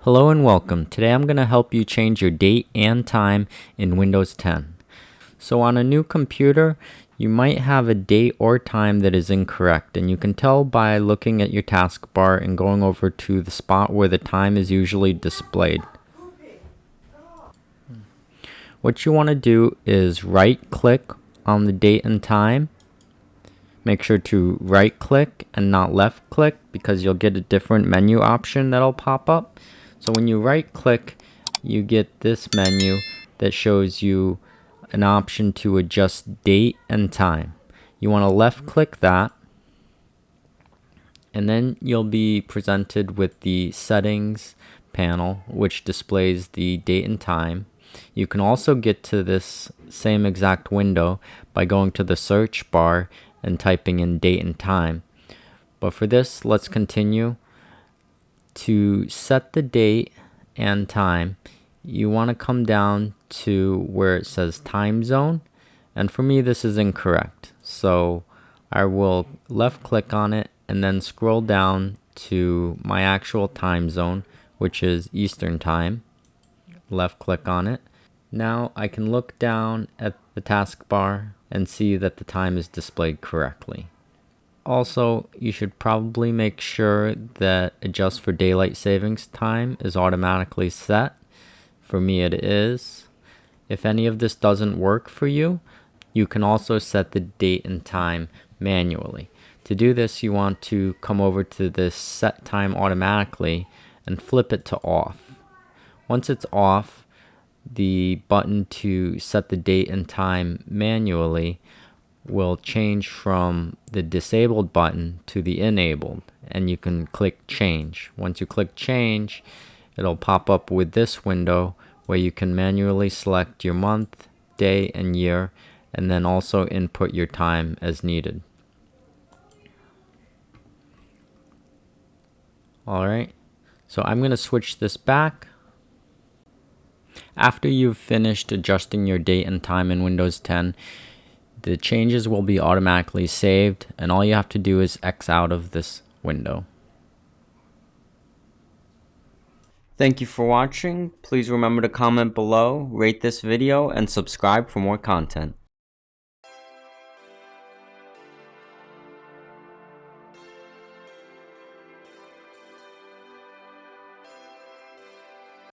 Hello and welcome. Today I'm going to help you change your date and time in Windows 10. So on a new computer, you might have a date or time that is incorrect, and you can tell by looking at your taskbar and going over to the spot where the time is usually displayed. What you want to do is right click on the date and time. Make sure to right click and not left click because you'll get a different menu option that'll pop up. So when you right click, you get this menu that shows you an option to adjust date and time. You want to left click that, and then you'll be presented with the settings panel, which displays the date and time. You can also get to this same exact window by going to the search bar and typing in date and time. But for this, let's continue. To set the date and time, you want to come down to where it says time zone, and for me this is incorrect, so I will left click on it and then scroll down to my actual time zone, which is Eastern time. Left click on it. Now I can look down at the taskbar and see that the time is displayed correctly. Also, you should probably make sure that adjust for daylight savings time is automatically set. For me it is. If any of this doesn't work for you, you can also set the date and time manually. To do this, you want to come over to this set time automatically and flip it to off. Once it's off, the button to set the date and time manually will change from the disabled button to the enabled, and you can click change. Once you click change, it'll pop up with this window where you can manually select your month, day, and year, and then also input your time as needed. Alright, so I'm going to switch this back. After you've finished adjusting your date and time in Windows 10, the changes will be automatically saved, and all you have to do is X out of this window. Thank you for watching. Please remember to comment below, rate this video, and subscribe for more content.